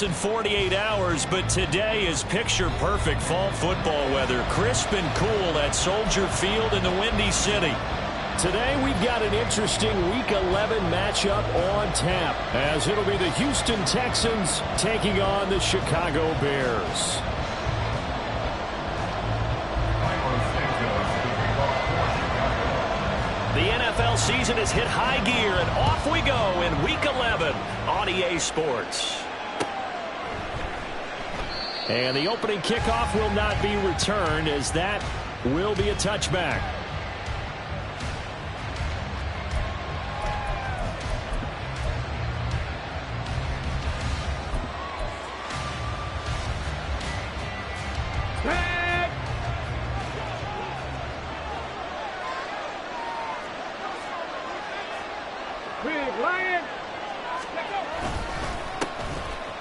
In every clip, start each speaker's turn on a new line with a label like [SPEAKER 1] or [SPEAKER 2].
[SPEAKER 1] less than 48 hours, but today is picture-perfect fall football weather. Crisp and cool at Soldier Field in the Windy City.
[SPEAKER 2] Today we've got an interesting Week 11 matchup on tap, as it'll be the Houston Texans taking on the Chicago Bears.
[SPEAKER 1] The NFL season has hit high gear, and off we go in Week 11 on EA Sports.
[SPEAKER 2] And the opening kickoff will not be returned, as that will be a touchback.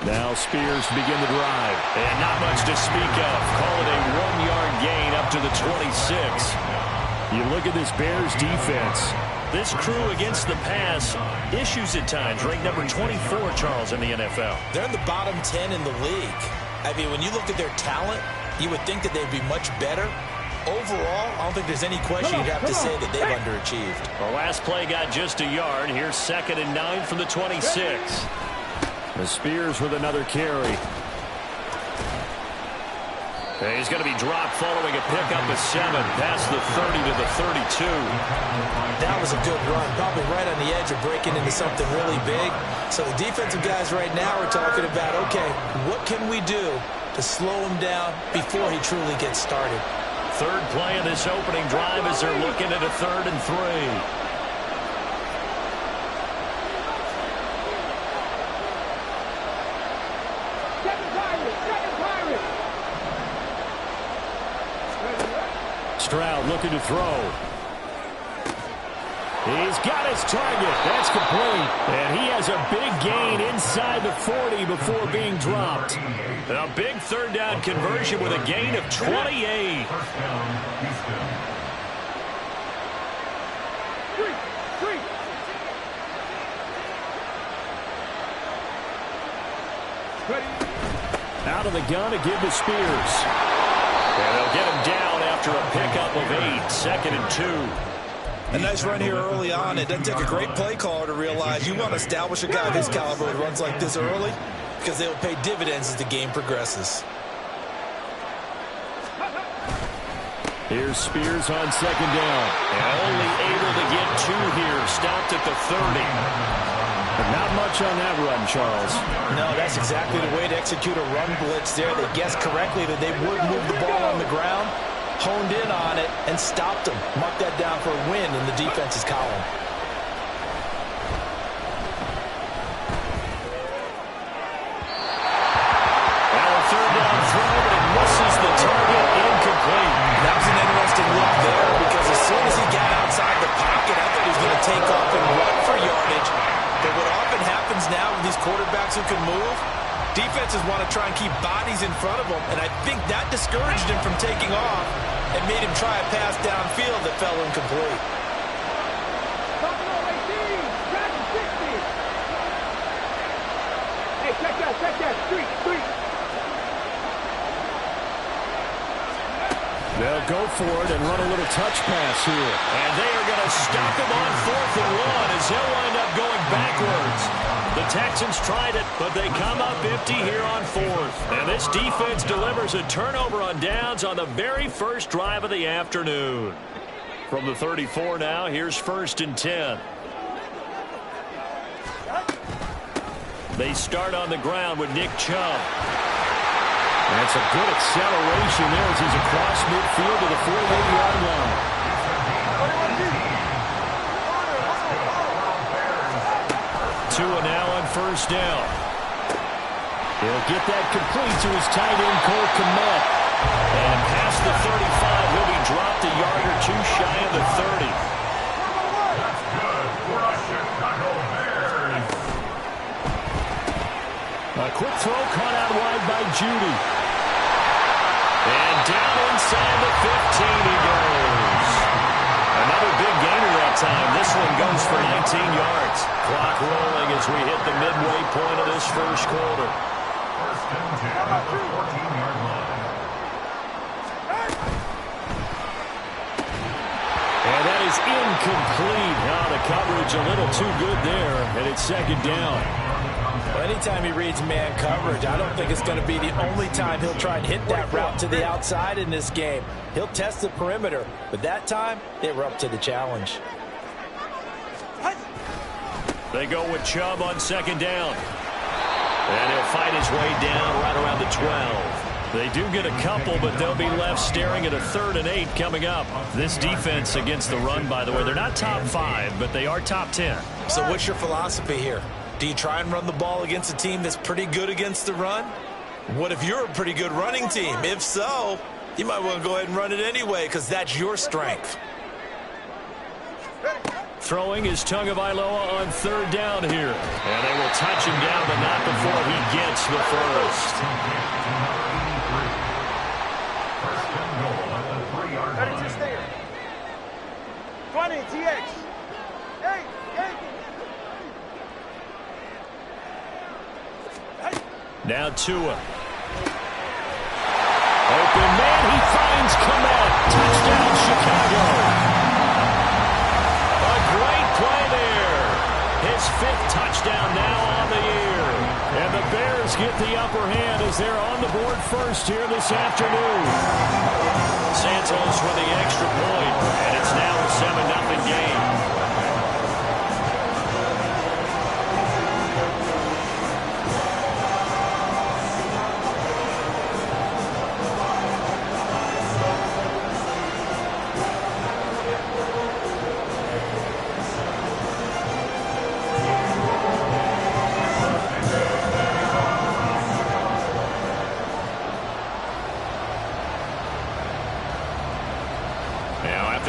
[SPEAKER 2] Now Spears begin the drive.
[SPEAKER 1] And not much to speak of. Call it a 1-yard gain up to the 26.
[SPEAKER 2] You look at this Bears defense.
[SPEAKER 1] This crew against the pass, issues at times. Ranked number 24, Charles, in the NFL.
[SPEAKER 3] They're in the bottom 10 in the league. I mean, when you look at their talent, you would think that they'd be much better. Overall, I don't think there's any question you'd have to say that they've underachieved.
[SPEAKER 1] The last play got just a yard. Here's 2nd and 9 from the 26.
[SPEAKER 2] The Spears with another carry.
[SPEAKER 1] And he's going to be dropped following a pickup of 7 past the 30 to the 32.
[SPEAKER 3] That was a good run, probably right on the edge of breaking into something really big. So the defensive guys right now are talking about, okay, what can we do to slow him down before he truly gets started?
[SPEAKER 1] Third play of this opening drive as they're looking at a 3rd and 3.
[SPEAKER 2] Stroud looking to throw. He's got his target. That's complete. And he has a big gain inside the 40 before being dropped.
[SPEAKER 1] A big 3rd down conversion with a gain of 28.
[SPEAKER 2] Out of the gun to give to Spears.
[SPEAKER 1] And they'll get him down after a pickup of 8. 2nd and 2.
[SPEAKER 3] A nice run here early on. It doesn't take a great play caller to realize you want to establish a guy of his caliber who runs like this early, because they'll pay dividends as the game progresses.
[SPEAKER 2] Here's Spears on 2nd down.
[SPEAKER 1] And only able to get 2 here. Stopped at the 30.
[SPEAKER 2] But not much on that run, Charles.
[SPEAKER 3] No, that's exactly the way to execute a run blitz there. They guessed correctly that they would move the ball on the ground, honed in on it, and stopped them. Mark that down for a win in the defense's column.
[SPEAKER 1] Now a 3rd down throw, but it misses the target. Incomplete.
[SPEAKER 3] That was an interesting look there, because as soon as he got outside the pocket, I thought he was going to take off and run for yardage. But what often happens now with these quarterbacks who can move, defenses want to try and keep bodies in front of them, and I think that discouraged him from taking off and made him try a pass downfield that fell incomplete.
[SPEAKER 4] Hey, check that, street.
[SPEAKER 2] They'll go for it and run a little touch pass here.
[SPEAKER 1] And they are going to stop him on 4th and 1 as he'll wind up going backwards. The Texans tried it, but they come up empty here on 4th. And this defense delivers a turnover on downs on the very first drive of the afternoon. From the 34 now, here's 1st and 10. They start on the ground with Nick Chubb.
[SPEAKER 2] That's a good acceleration there as he's across midfield to the 48-yard line.
[SPEAKER 1] Tua now on 1st down.
[SPEAKER 2] He'll get that complete to his tight end, Cole Kmet.
[SPEAKER 1] And past the 35, he'll be dropped a yard or 2 shy of the 30.
[SPEAKER 2] A quick throw caught out wide by Judy.
[SPEAKER 1] And down inside the 15 he goes. Another big gainer that time. This one goes for 19 yards. Clock rolling as we hit the midway point of this first quarter.
[SPEAKER 2] incomplete. Now the coverage a little too good there, and it's second down.
[SPEAKER 3] Well, anytime he reads man coverage, I don't think it's going to be the only time he'll try and hit that route to the outside in this game. He'll test the perimeter, but that time, they were up to the challenge.
[SPEAKER 1] They go with Chubb on second down. And he'll fight his way down right around the 12. They do get a couple, but they'll be left staring at a 3rd and 8 coming up. This defense against the run, by the way, they're not top 5, but they are top 10.
[SPEAKER 3] So what's your philosophy here? Do you try and run the ball against a team that's pretty good against the run? What if you're a pretty good running team? If so, you might want to go ahead and run it anyway because that's your strength.
[SPEAKER 2] Throwing is Tagovailoa on 3rd down here.
[SPEAKER 1] And they will touch him down, but not before he gets the first.
[SPEAKER 4] Ready to stay. 20, TX. Hey.
[SPEAKER 2] Now Tua. Open man, he finds Kmet. Touchdown, Chicago.
[SPEAKER 1] A great play there. His 5th touchdown now on the year.
[SPEAKER 2] And the Bears get the upper hand as they're on the board first here this afternoon.
[SPEAKER 1] Santos with the extra point, and it's now a 7-0 game.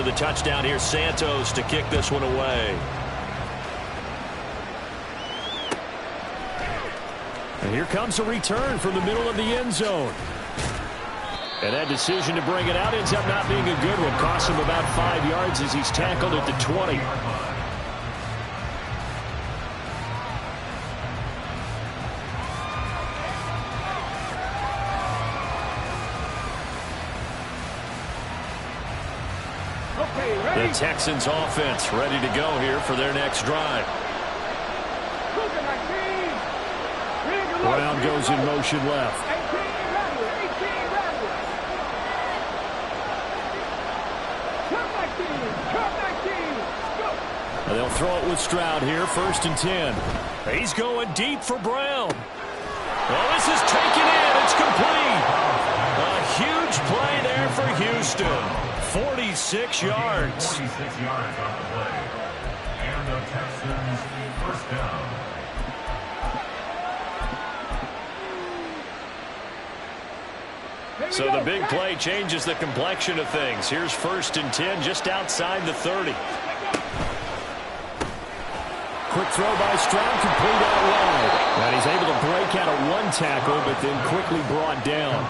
[SPEAKER 1] The touchdown here, Santos to kick this one away.
[SPEAKER 2] And here comes a return from the middle of the end zone. And that decision to bring it out ends up not being a good one. Costs him about 5 yards as he's tackled at the 20.
[SPEAKER 1] The Texans offense ready to go here for their next drive.
[SPEAKER 2] Brown goes in motion left. And they'll throw it with Stroud here, 1st and 10.
[SPEAKER 1] He's going deep for Brown. Well, this is taken in. It's complete. A huge play there for Houston. 46 yards.
[SPEAKER 5] 46 yards on the play. And the Texans first down.
[SPEAKER 1] So the big play changes the complexion of things. Here's 1st and 10 just outside the 30.
[SPEAKER 2] Quick throw by Stroud, complete out wide. And he's able to break out of 1 tackle, but then quickly brought down.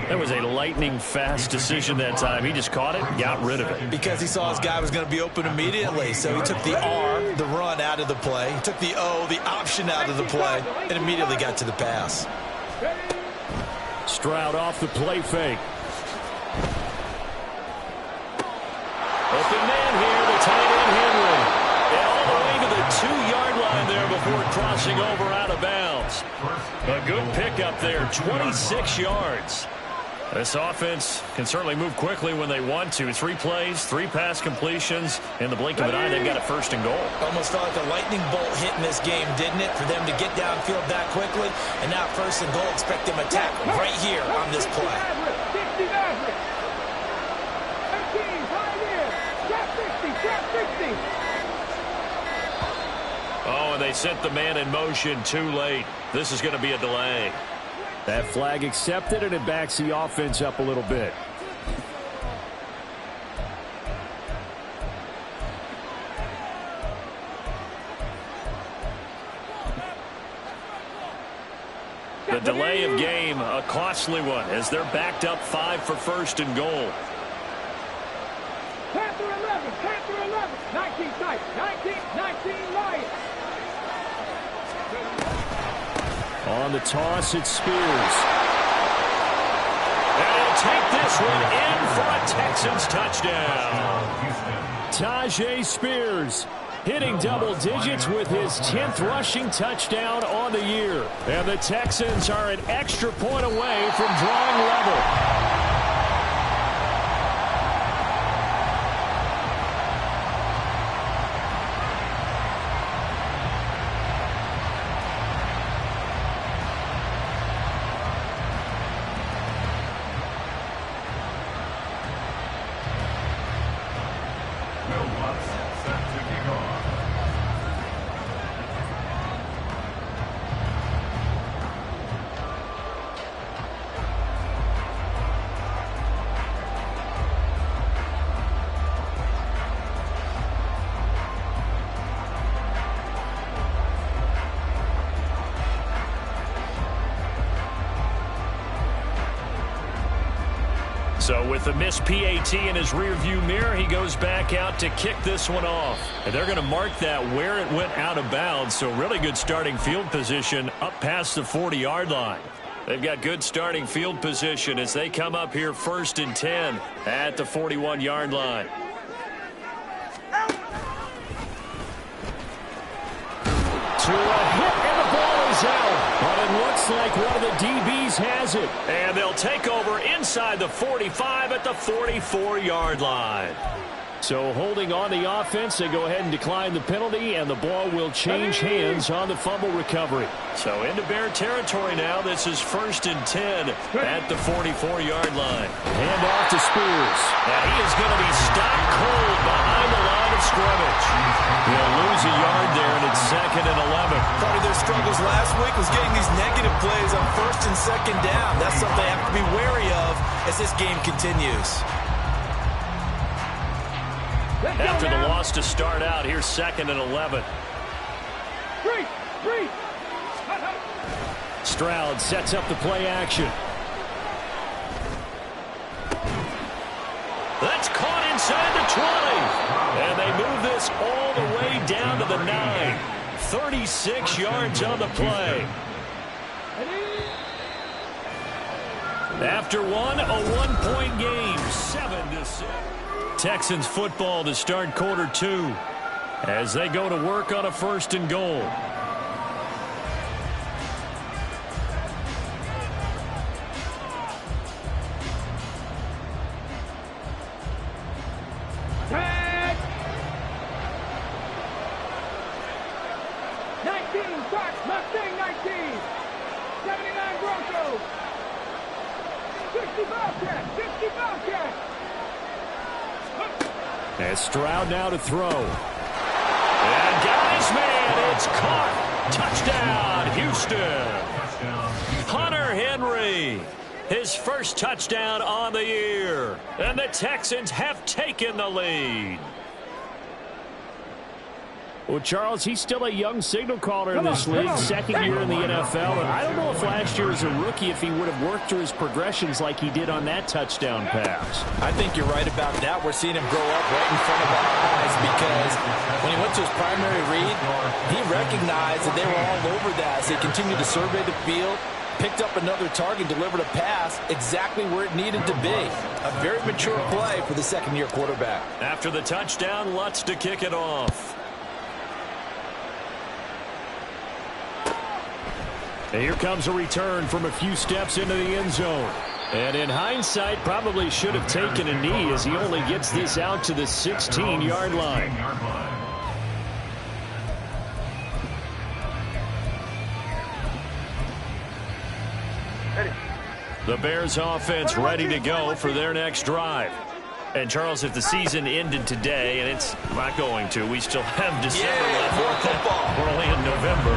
[SPEAKER 1] That was a lightning-fast decision that time. He just caught it and got rid of it.
[SPEAKER 3] Because he saw his guy was going to be open immediately. So he took the R, the run, out of the play. He took the O, the option, out of the play, and immediately got to the pass.
[SPEAKER 2] Stroud off the play fake.
[SPEAKER 1] Open man here, the tight end Henry. And all the way to the 2-yard line there before crossing over out of bounds. A good pickup there, 26 yards. This offense can certainly move quickly when they want to. 3 plays, 3 pass completions. In the blink of an eye, they've got a 1st and goal.
[SPEAKER 3] Almost felt like a lightning bolt hit in this game, didn't it? For them to get downfield that quickly. And now 1st and goal, expect them to tackle right here on this play.
[SPEAKER 1] Oh, and they sent the man in motion too late. This is going to be a delay.
[SPEAKER 2] That flag accepted, and it backs the offense up a little bit.
[SPEAKER 1] The delay of game, a costly one, as they're backed up 5 for 1st and goal.
[SPEAKER 4] 10 through 11, 10 through 11, 19 tight, 19 Lions.
[SPEAKER 2] On the toss, it's Spears.
[SPEAKER 1] And he'll take this one in for a Texans touchdown.
[SPEAKER 2] Tyjae Spears, hitting double digits with his 10th rushing touchdown on the year. And the Texans are an extra point away from drawing level. So with the missed PAT in his rearview mirror, he goes back out to kick this one off. And they're going to mark that where it went out of bounds. So really good starting field position up past the 40-yard line. They've got good starting field position as they come up here 1st and 10 at the 41-yard line. To a hit, and the ball is out. But it looks like one of the DBs has it. And they'll take over inside the 45 at the 44-yard line. So holding on the offense, they go ahead and decline the penalty, and the ball will change hands on the fumble recovery. So into Bear territory now. This is 1st and 10 at the 44-yard line. Hand off to Spears. Now he is going to be stopped cold behind the line of scrimmage. He'll lose a yard there, and it's 2nd and 11.
[SPEAKER 3] Part of their struggles last week was getting these negative plays on 1st and 2nd down. That's something they have to be wary of as this game continues.
[SPEAKER 2] After the loss to start out, here's 2nd and 11. Stroud sets up the play action. That's caught inside the 20. And they move this all the way down to the 9. 36 yards on the play. After one, a one-point game, 7-6. Texans football to start quarter 2 as they go to work on a 1st and goal.
[SPEAKER 4] Tag! 19, Fox, Mustang 19. 79 Broncos. 60 Bobcats, 60 Bobcats.
[SPEAKER 2] As Stroud now to throw. And got his man. It's caught. Touchdown, Houston. Hunter Henry. His first touchdown on the year. And the Texans have taken the lead. Well, Charles, he's still a young signal caller in this league, 2nd year in the NFL. And I don't know if last year as a rookie, if he would have worked through his progressions like he did on that touchdown pass.
[SPEAKER 3] I think you're right about that. We're seeing him grow up right in front of our eyes because when he went to his primary read, he recognized that they were all over that as they continued to survey the field, picked up another target, delivered a pass exactly where it needed to be. A very mature play for the 2nd-year quarterback.
[SPEAKER 2] After the touchdown, Lutz to kick it off. And here comes a return from a few steps into the end zone. And in hindsight, probably should have taken a knee as he only gets this out to the 16-yard line. The Bears offense ready to go for their next drive. And, Charles, if the season ended today, and it's not going to, we still have December left.
[SPEAKER 3] More football.
[SPEAKER 2] We're only in November.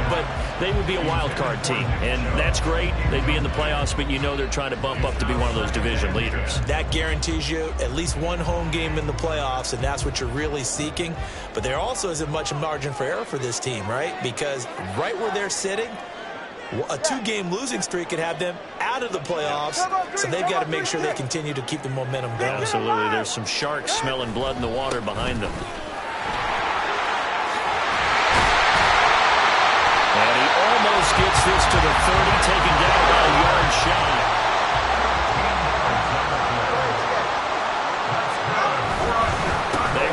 [SPEAKER 2] But they would be a wild card team, and that's great. They'd be in the playoffs, but you know they're trying to bump up to be one of those division leaders.
[SPEAKER 3] That guarantees you at least one home game in the playoffs, and that's what you're really seeking. But there also isn't much margin for error for this team, right? Because right where they're sitting, a 2-game losing streak could have them out of the playoffs, so they've got to make sure they continue to keep the momentum going.
[SPEAKER 2] Absolutely. There's some sharks smelling blood in the water behind them. And he almost gets this to the 30, taken down by a yard shy. They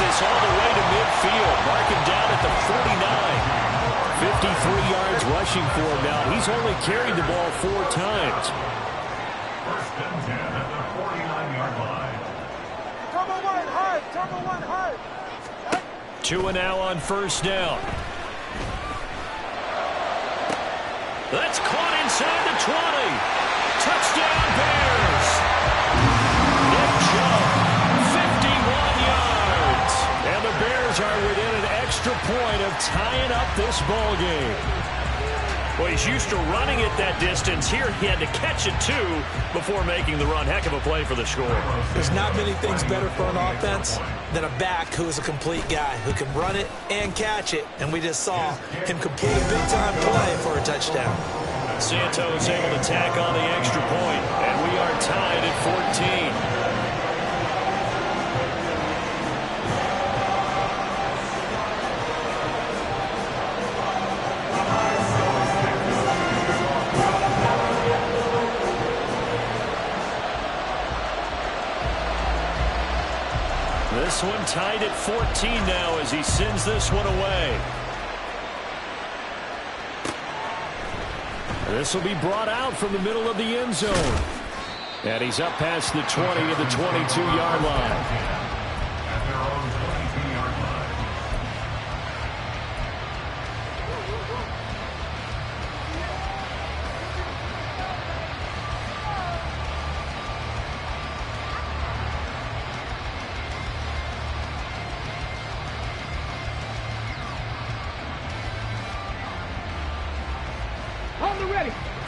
[SPEAKER 1] this all the way to midfield. Mark him down at the 49. 53 yards rushing for him now. He's only carried the ball 4 times.
[SPEAKER 5] First and 10 at the 49-yard line.
[SPEAKER 4] Turbo one hard.
[SPEAKER 1] 2 and now on first down. That's caught inside the 20. Touchdown Bears. Nick Chubb, 51 yards. And the Bears are within an extra point of tying up this ball game. Well, he's used to running it that distance. Here he had to catch it, too, before making the run. Heck of a play for the score.
[SPEAKER 3] There's not many things better for an offense than a back who is a complete guy, who can run it and catch it. And we just saw him complete a big-time play for a touchdown.
[SPEAKER 1] Santos able to tack on the extra point, and we are tied at 14. This one tied at 14 now as he sends this one away. This will be brought out from the middle of the end zone. And he's up past the 20 at the 22-yard line.
[SPEAKER 5] At their own 22-yard line.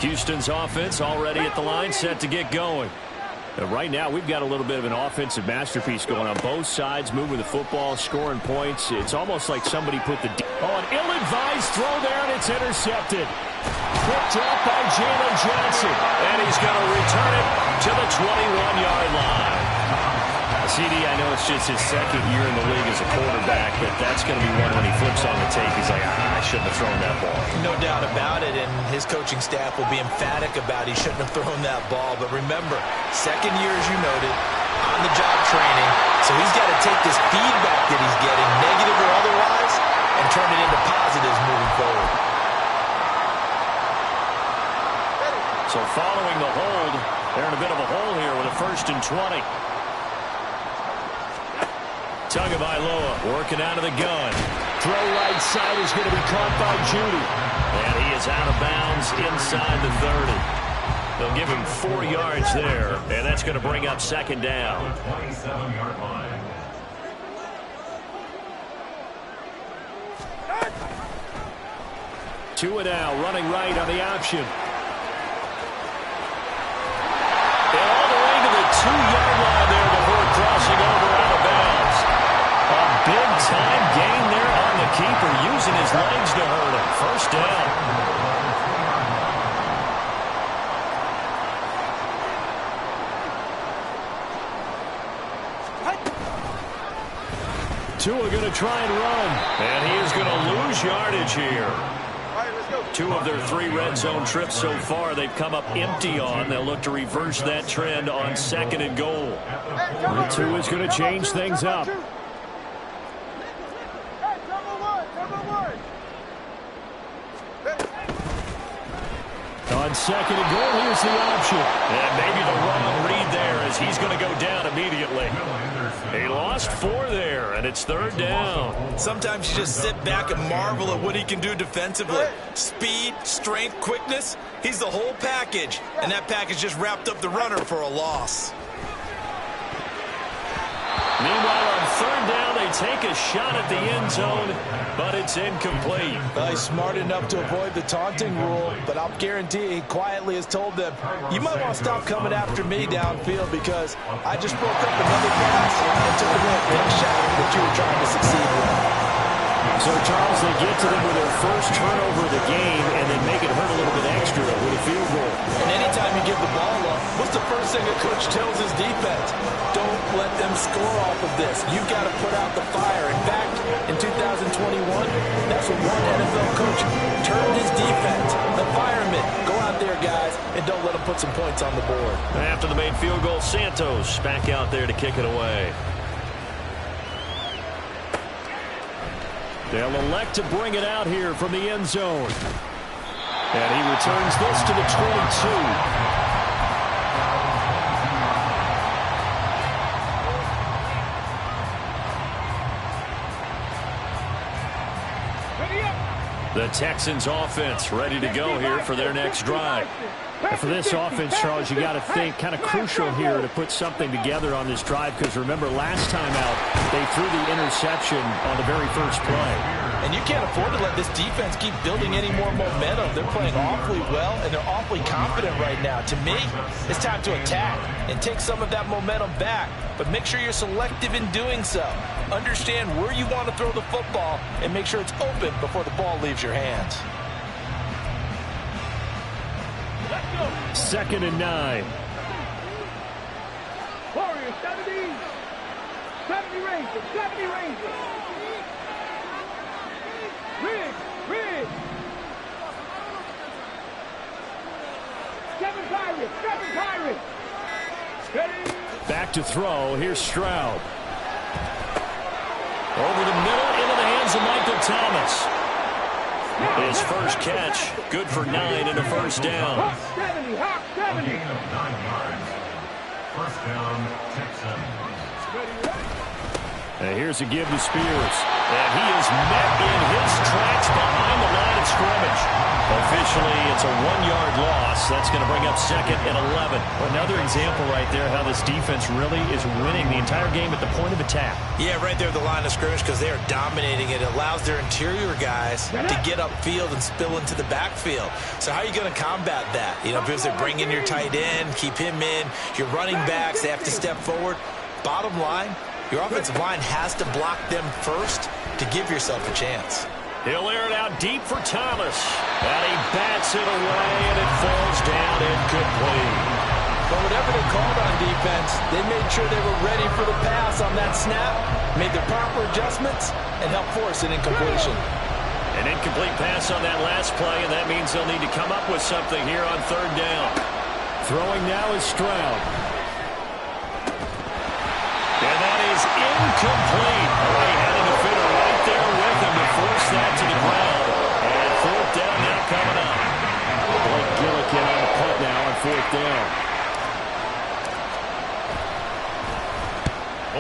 [SPEAKER 1] Houston's offense already at the line, set to get going. And right now, we've got a little bit of an offensive masterpiece going on both sides, moving the football, scoring points. It's almost like somebody put the... an ill-advised throw there, and it's intercepted. Picked up by Jalen Johnson. And he's going to return it to the 21-yard line. CD, I know it's just his second year in the league as a quarterback, but that's going to be one when he flips on the tape. He's like, I shouldn't have thrown that ball.
[SPEAKER 3] No doubt about it, and his coaching staff will be emphatic about he shouldn't have thrown that ball. But remember, second year, as you noted, on-the-job training, so he's got to take this feedback that he's getting, negative or otherwise, and turn it into positives moving forward.
[SPEAKER 1] So following the hold, they're in a bit of a hole here with a 1st and 20. Tagovailoa working out of the gun. Throw right side is going to be caught by Judy. And he is out of bounds inside the 30. They'll give him 4 yards there, and that's going to bring up second down.
[SPEAKER 5] 27-yard line.
[SPEAKER 1] Tua now running right on the option. And all the way to the 2-yard line there before crossing over out of bounds. A big-time gain there on the keeper, using his legs to hurt him. First down. Tua going to try and run. And he is going to lose yardage here. 2 of their 3 red zone trips so far they've come up empty on. They'll look to reverse that trend on 2nd and goal. And 2 is going to change things up. On 2nd and goal, here's the option. And maybe the wrong read there as he's going to go down immediately. He lost 4 there, and it's 3rd down.
[SPEAKER 3] Sometimes you just sit back and marvel at what he can do defensively. Speed, strength, quickness, he's the whole package. And that package just wrapped up the runner for a loss.
[SPEAKER 1] Meanwhile, on 3rd down, they take a shot at the end zone, but it's incomplete.
[SPEAKER 3] Well, he's smart enough to avoid the taunting rule, but I'll guarantee he quietly has told them, you might want to stop coming after me downfield because I just broke up another pass and took away a big shot that you were trying to succeed with.
[SPEAKER 1] So, Charles, they get to them with their first turnover of the game and then make it hurt a little bit extra with a field goal.
[SPEAKER 3] And anytime you give the ball up, what's the first thing a coach tells his defense? Don't let them score off of this. You've got to put out the fire. In fact, in 2021, that's what one NFL coach turned his defense. The firemen. Go out there, guys, and don't let them put some points on the board.
[SPEAKER 1] After the made field goal, Santos back out there to kick it away.
[SPEAKER 2] They'll elect to bring it out here from the end zone. And he returns this to the 22. The Texans offense ready to go here for their next drive.
[SPEAKER 6] And for this offense, Charles, you got to think kind of crucial here to put something together on this drive, because remember last time out they threw the interception on the very first play.
[SPEAKER 3] And you can't afford to let this defense keep building any more momentum. They're playing awfully well, and they're awfully confident right now. To me, it's time to attack and take some of that momentum back. But make sure you're selective in doing so. Understand where you want to throw the football and make sure it's open before the ball leaves your hands.
[SPEAKER 2] 2nd and 9.
[SPEAKER 4] Warriors, 70. 70 Rangers, 70 Rangers. Ridge. 7 Pirates, 7 Pirates. Ready?
[SPEAKER 2] Back to throw. Here's Stroud. Over the middle, into the hands of Michael Thomas. His first catch, good for 9 and a first down.
[SPEAKER 4] Hawk 70, Hawk 70.
[SPEAKER 5] Gain of 9 yards. First down, Texans.
[SPEAKER 2] And here's a give to Spears. And he is met in his tracks behind the line of scrimmage. Officially, it's a 1-yard loss. That's going to bring up 2nd and 11.
[SPEAKER 6] Another example right there how this defense really is winning the entire game at the point of attack.
[SPEAKER 3] Yeah, right there at the line of scrimmage, because they are dominating it. It allows their interior guys to get upfield and spill into the backfield. So how are you going to combat that? You know, because they bring in your tight end, keep him in. Your running backs, they have to step forward. Bottom line, your offensive line has to block them first to give yourself a chance.
[SPEAKER 2] He'll air it out deep for Thomas. And he bats it away, and it falls down incomplete.
[SPEAKER 3] But whatever they called on defense, they made sure they were ready for the pass on that snap, made the proper adjustments, and helped force an incompletion.
[SPEAKER 2] An incomplete pass on that last play, and that means they'll need to come up with something here on 3rd down. Throwing now is Stroud. And that is incomplete. Oh, he had a defender right there with him to force that to the ground. And 4th down now coming up.
[SPEAKER 6] Blake Gillikin on the punt now on 4th down.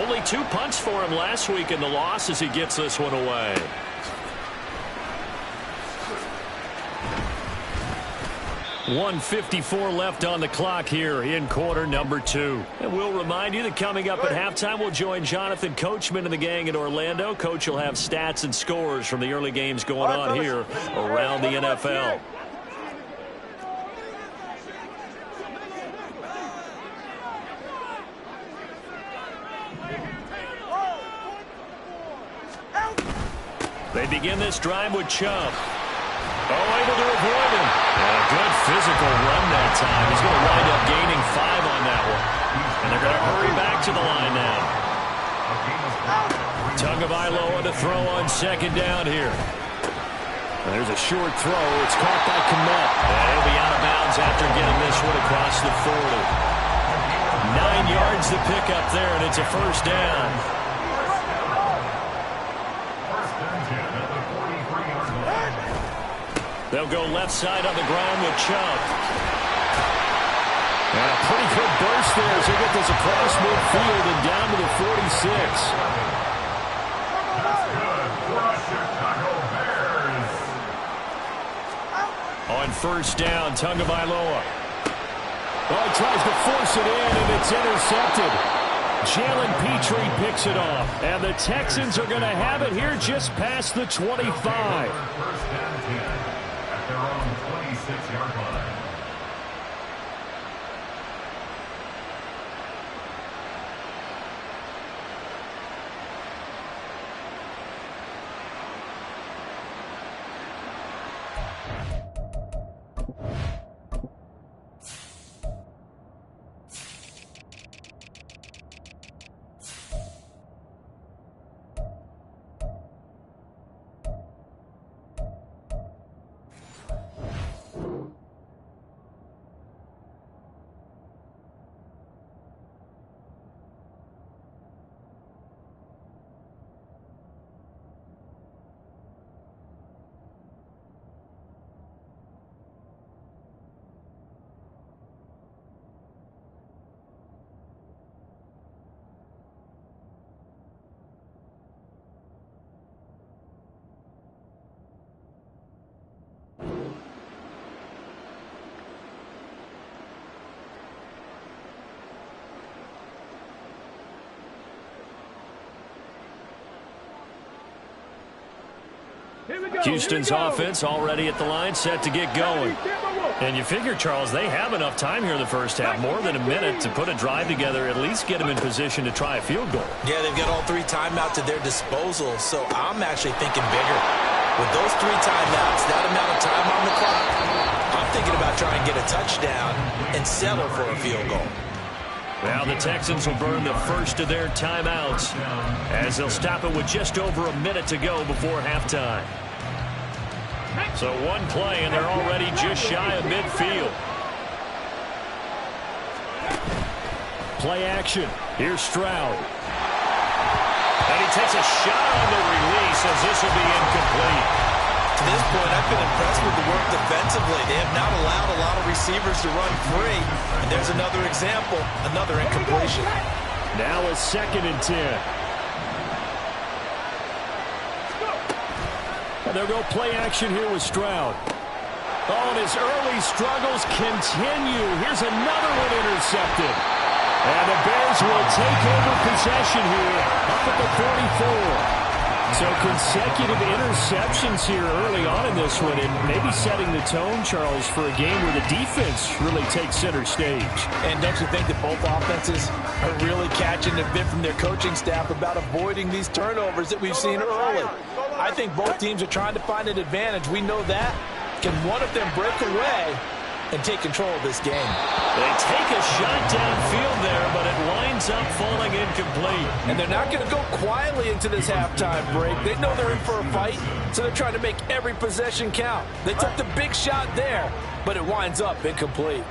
[SPEAKER 2] Only 2 punts for him last week in the loss as he gets this one away. .154 left on the clock here in quarter number 2. And we'll remind you that coming up at halftime, we'll join Jonathan Coachman and the gang in Orlando. Coach will have stats and scores from the early games going on here around the NFL. They begin this drive with Chubb. Oh, able to avoid him. And a good physical run that time. He's going to wind up gaining 5 on that one. And they're going to hurry back to the line now. Tagovailoa to throw on 2nd down here. And there's a short throw. It's caught by Kmet. And he'll be out of bounds after getting this one across the 40. 9 yards to pick up there, and it's a first down. They'll go left side on the ground with Chubb. And a pretty good burst there as they get this across midfield and down to the 46. On 1st down, Tagovailoa. Oh, he tries to force it in, and it's intercepted. Jalen Petrie picks it off. And the Texans are going to have it here just past the 25.
[SPEAKER 5] At their own 26-yard line.
[SPEAKER 6] Houston's offense already at the line, set to get going. And you figure, Charles, they have enough time here in the first half, more than a minute, to put a drive together, at least get them in position to try a field goal.
[SPEAKER 3] Yeah, they've got all 3 timeouts at their disposal, so I'm actually thinking bigger. With those 3 timeouts, that amount of time on the clock, I'm thinking about trying to get a touchdown and settle for a field goal.
[SPEAKER 1] Now the Texans will burn the first of their timeouts as they'll stop it with just over a minute to go before halftime. So one play, and they're already just shy of midfield.
[SPEAKER 6] Play action. Here's Stroud.
[SPEAKER 1] And he takes a shot on the release as this will be incomplete.
[SPEAKER 3] To this point, I've been impressed with the work defensively. They have not allowed a lot of receivers to run free. And there's another example, another incompletion.
[SPEAKER 6] Now a 2nd and 10. And they'll go play action here with Stroud. Oh, and his early struggles continue. Here's another one intercepted. And the Bears will take over possession here up at the 44. So consecutive interceptions here early on in this one, and maybe setting the tone, Charles, for a game where the defense really takes center stage.
[SPEAKER 3] And don't you think that both offenses are really catching a bit from their coaching staff about avoiding these turnovers that we've seen early? I think both teams are trying to find an advantage. We know that. Can one of them break away and take control of this game?
[SPEAKER 1] They take a shot downfield there, but it winds up falling incomplete.
[SPEAKER 3] And they're not going to go quietly into this halftime break. They know they're in for a fight, so they're trying to make every possession count. They took the big shot there, but it winds up incomplete.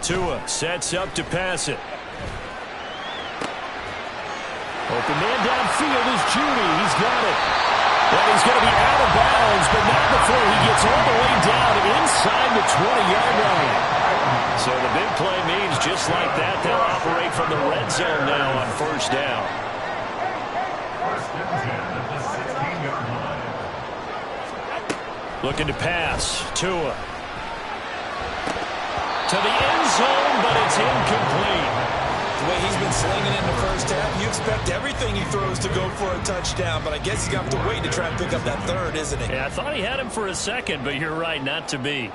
[SPEAKER 1] Tua sets up to pass it.
[SPEAKER 6] Open man downfield is Judy. He's got it. Well, he's going to be out of bounds, but not before he gets all the way down inside the 20-yard line.
[SPEAKER 1] So the big play means just like that, they'll operate from the red zone now on first down.
[SPEAKER 5] First and 10 at the 16-yard line.
[SPEAKER 1] Looking to pass. Tua. To the end zone, but it's incomplete.
[SPEAKER 3] The way he's been slinging in the first half, you expect everything he throws to go for a touchdown, but I guess he's going to have to wait to try and pick up that third, isn't he?
[SPEAKER 1] Yeah, I thought he had him for a second, but you're right, not to be.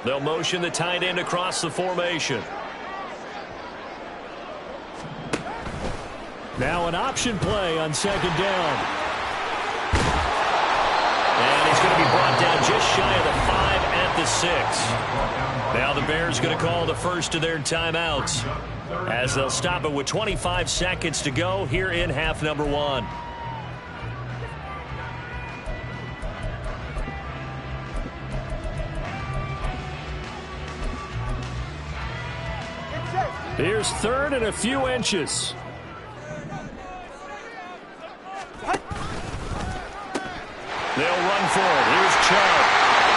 [SPEAKER 1] They'll motion the tight end across the formation.
[SPEAKER 6] Now an option play on 2nd down.
[SPEAKER 1] And he's going to be brought down just shy of the 5 at the 6. Now the Bears going to call the first of their timeouts as they'll stop it with 25 seconds to go here in half number 1.
[SPEAKER 6] Here's 3rd and a few inches.
[SPEAKER 1] They'll run for it. Here's Chubb.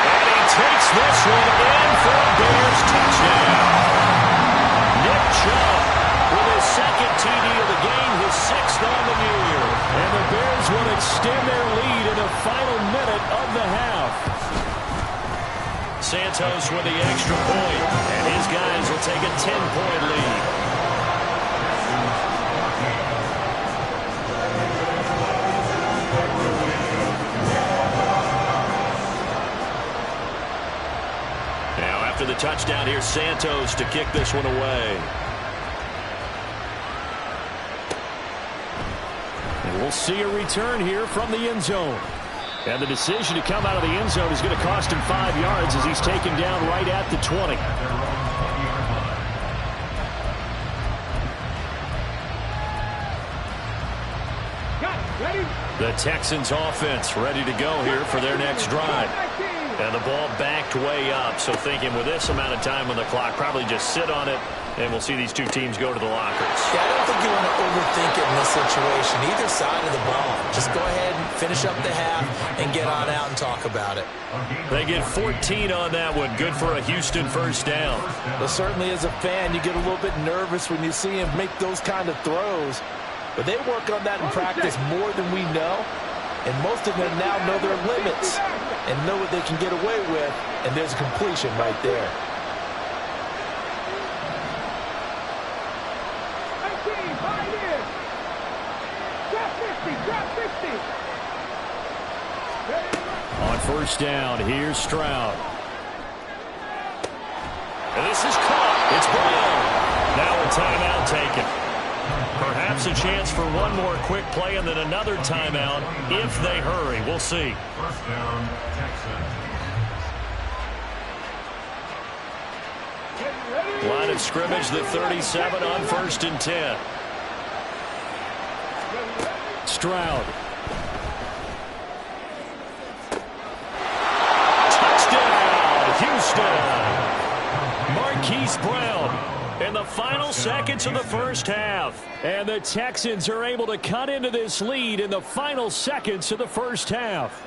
[SPEAKER 1] And he takes this one in for a Bears touchdown. Nick Chubb with his 2nd TD of the game, his 6th on the year.
[SPEAKER 6] And the Bears will extend their lead in the final minute of the half.
[SPEAKER 1] Santos with the extra point, and his guys will take a 10-point lead. After the touchdown, here's Santos to kick this one away.
[SPEAKER 6] And we'll see a return here from the end zone. And the decision to come out of the end zone is going to cost him 5 yards as he's taken down right at the 20.
[SPEAKER 1] The Texans offense ready to go here for their next drive. And the ball backed way up, so thinking with this amount of time on the clock, probably just sit on it, and we'll see these two teams go to the lockers.
[SPEAKER 3] Yeah, I don't think you want to overthink it in this situation, either side of the ball. Just go ahead and finish up the half and get on out and talk about it.
[SPEAKER 1] They get 14 on that one. Good for a Houston first down.
[SPEAKER 3] Well, certainly as a fan, you get a little bit nervous when you see him make those kind of throws. But they work on that in practice more than we know. And most of them now know their limits and know what they can get away with, and there's a completion right there.
[SPEAKER 4] 19, 5 years. Drop 50, drop 60.
[SPEAKER 6] On first down, here's Stroud.
[SPEAKER 1] And this is caught. It's Brown. Now a timeout taken. Perhaps a chance for one more quick play and then another timeout if they hurry. We'll see.
[SPEAKER 5] First down, Texans.
[SPEAKER 1] Line of scrimmage, the 37 on 1st and 10.
[SPEAKER 6] Stroud.
[SPEAKER 1] Touchdown, Houston. Marquise Brown in the final seconds of the first half.
[SPEAKER 6] And the Texans are able to cut into this lead in the final seconds of the first half.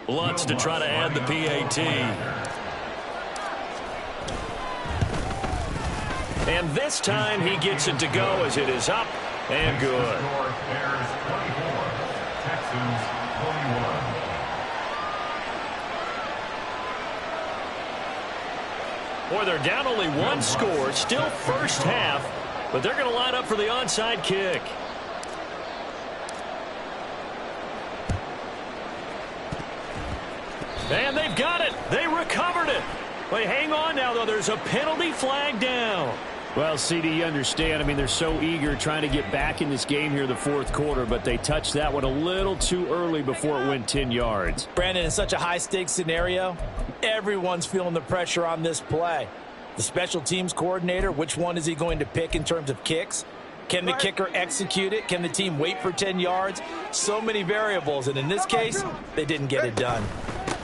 [SPEAKER 1] Lutz to try to add the PAT. And this time he gets it to go as it is up and good.
[SPEAKER 5] Score, Bears 24, Texans 21.
[SPEAKER 1] Boy, they're down only one score, still first half, but they're going to line up for the onside kick. And they've got it. They recovered it. But hang on now, though. There's a penalty flag down.
[SPEAKER 6] Well, CD, you understand. I mean, they're so eager trying to get back in this game here in the fourth quarter, but they touched that one a little too early before it went 10 yards.
[SPEAKER 3] Brandon, in such a high-stakes scenario, everyone's feeling the pressure on this play. The special teams coordinator, which one is he going to pick in terms of kicks? Can the kicker execute it? Can the team wait for 10 yards? So many variables, and in this case, they didn't get it done.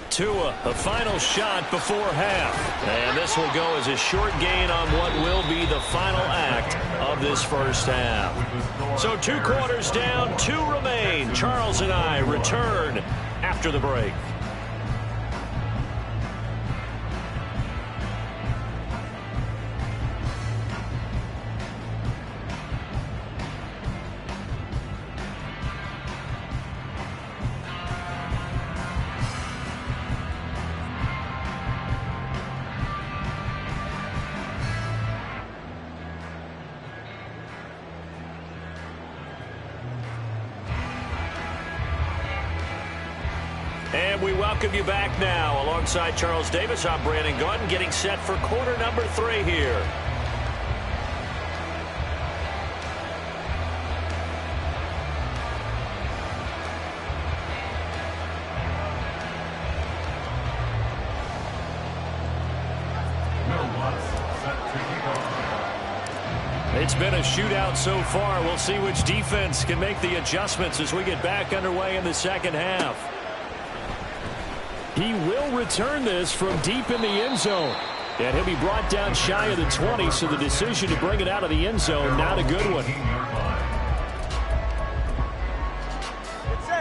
[SPEAKER 1] Tua, a final shot before half. And this will go as a short gain on what will be the final act of this first half. So 2 quarters down, 2 remain. Charles and I return after the break. And we welcome you back now. Alongside Charles Davis, I'm Brandon Gaudin, getting set for quarter number 3 here. It's been a shootout so far. We'll see which defense can make the adjustments as we get back underway in the second half.
[SPEAKER 6] He will return this from deep in the end zone. And he'll be brought down shy of the 20, so the decision to bring it out of the end zone, not a good one.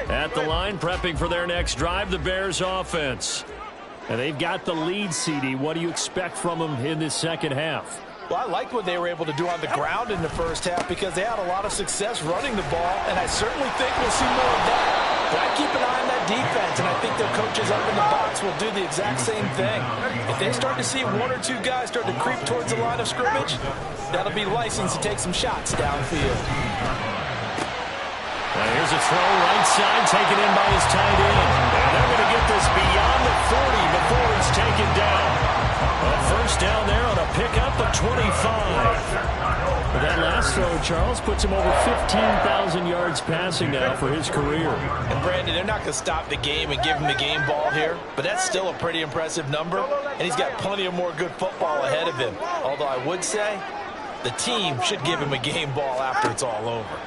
[SPEAKER 1] At the line, prepping for their next drive, the Bears offense.
[SPEAKER 6] And they've got the lead, CD. What do you expect from them in this second half?
[SPEAKER 3] Well, I liked what they were able to do on the ground in the first half because they had a lot of success running the ball, and I certainly think we'll see more of that. But I keep an eye on that defense, and I think their coaches up in the box will do the exact same thing. If they start to see 1 or 2 guys start to creep towards the line of scrimmage, that'll be licensed to take some shots downfield.
[SPEAKER 1] Now here's a throw right side, taken in by his tight end. And they're going to get this beyond the 40 before it's taken down. A first down there on a pickup of 25.
[SPEAKER 6] That last throw, Charles, puts him over 15,000 yards passing now for his career.
[SPEAKER 3] And Brandon, they're not going to stop the game and give him the game ball here, but that's still a pretty impressive number, and he's got plenty of more good football ahead of him. Although I would say the team should give him a game ball after it's all over.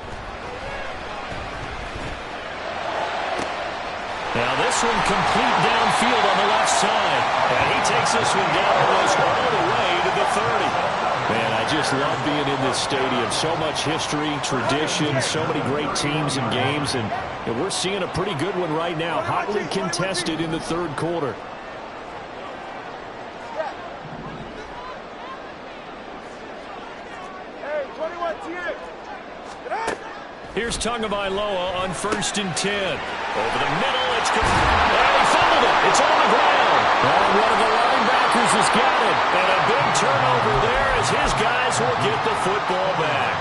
[SPEAKER 1] Now this one complete downfield on the left side. And he takes this one down almost all the way to the 30.
[SPEAKER 6] Man, I just love being in this stadium. So much history, tradition, so many great teams and games. And we're seeing a pretty good one right now, hotly contested in the third quarter. Here's Tagovailoa on 1st and 10. Over the middle, it's good. And he fumbled it. It's on the ground. And one of the linebackers has got it. And a big turnover there as his guys will get the football back.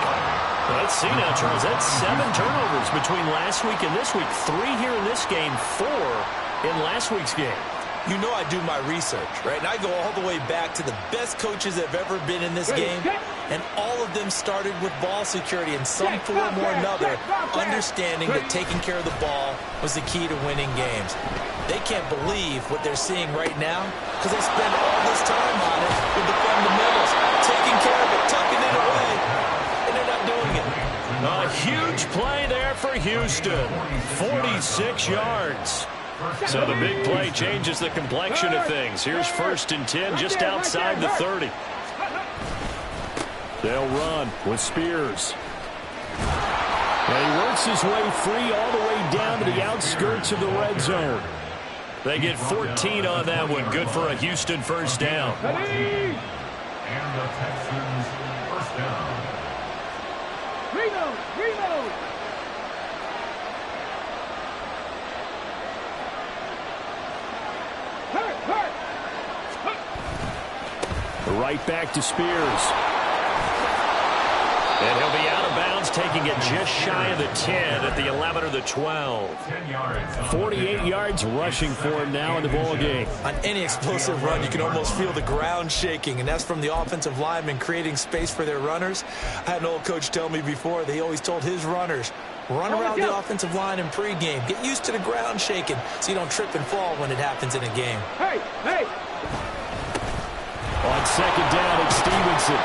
[SPEAKER 6] Let's see now, Charles. That's 7 turnovers between last week and this week. 3 here in this game, 4 in last week's game.
[SPEAKER 3] You know I do my research, right? And I go all the way back to the best coaches that have ever been in this game. And all of them started with ball security in some form or another, understanding that taking care of the ball was the key to winning games. They can't believe what they're seeing right now because they spend all this time on it with the fundamentals, taking care of it, tucking it away, and they're not doing it.
[SPEAKER 6] A huge play there for Houston. 46 yards. So the big play changes the complexion of things. Here's 1st and 10 just outside the 30. They'll run with Spears. And he works his way free all the way down to the outskirts of the red zone. They get 14 on that one. Good for a Houston first down.
[SPEAKER 5] And the Texans first down.
[SPEAKER 4] Reload!
[SPEAKER 6] Right back to Spears. And he'll be out of bounds, taking it just shy of the 10 at the 11 or the 12.
[SPEAKER 5] 10 yards.
[SPEAKER 6] 48 yards rushing for him now in the ball game.
[SPEAKER 3] On any explosive run, you can almost feel the ground shaking, and that's from the offensive linemen creating space for their runners. I had an old coach tell me before, they always told his runners, run around the offensive line in pregame. Get used to the ground shaking so you don't trip and fall when it happens in a game.
[SPEAKER 4] Hey!
[SPEAKER 6] On 2nd down, it's Stevenson.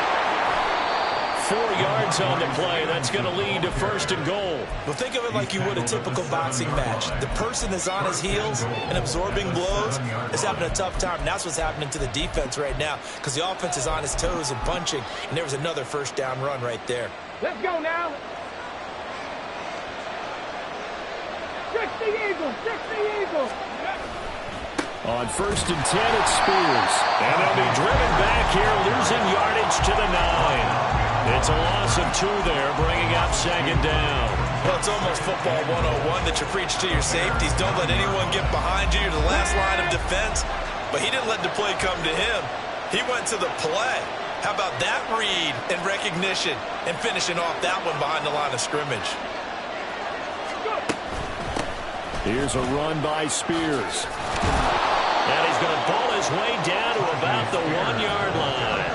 [SPEAKER 6] 4 yards on the play. That's going to lead to 1st and goal.
[SPEAKER 3] Well, think of it like you would a typical boxing match. The person that's on his heels and absorbing blows is having a tough time. And that's what's happening to the defense right now because the offense is on his toes and punching. And there was another 1st down run right there.
[SPEAKER 4] Let's go now! 60 Eagles!
[SPEAKER 6] On 1st and 10, it's Spears. And they'll be driven back here, losing yardage to the 9. It's a loss of 2 there, bringing up 2nd down.
[SPEAKER 3] Well, it's almost football 101 that you preach to your safeties. Don't let anyone get behind you to the last line of defense. But he didn't let the play come to him. He went to the play. How about that read and recognition and finishing off that one behind the line of scrimmage?
[SPEAKER 6] Here's a run by Spears. And he's going to pull his way down to about the 1-yard line.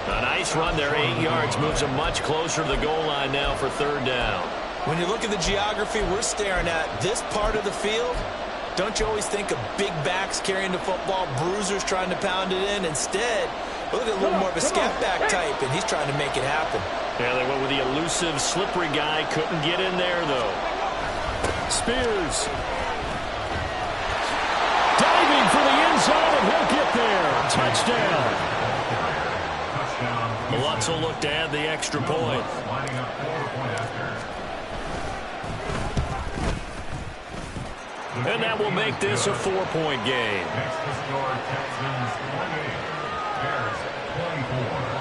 [SPEAKER 6] A nice run there, 8 yards, moves him much closer to the goal line now for 3rd down.
[SPEAKER 3] When you look at the geography we're staring at, this part of the field, don't you always think of big backs carrying the football, bruisers trying to pound it in? Instead, look at a little more of a scat back type, and he's trying to make it happen.
[SPEAKER 6] Yeah, they went with the elusive, slippery guy. Couldn't get in there, though. Spears. Diving for the end zone, and he'll get there. Touchdown. Lutz will look to add the extra point.
[SPEAKER 5] Lining up for the point after.
[SPEAKER 6] And that will make this a 4-point game.
[SPEAKER 5] Next to score, Texans 28, Bears 24.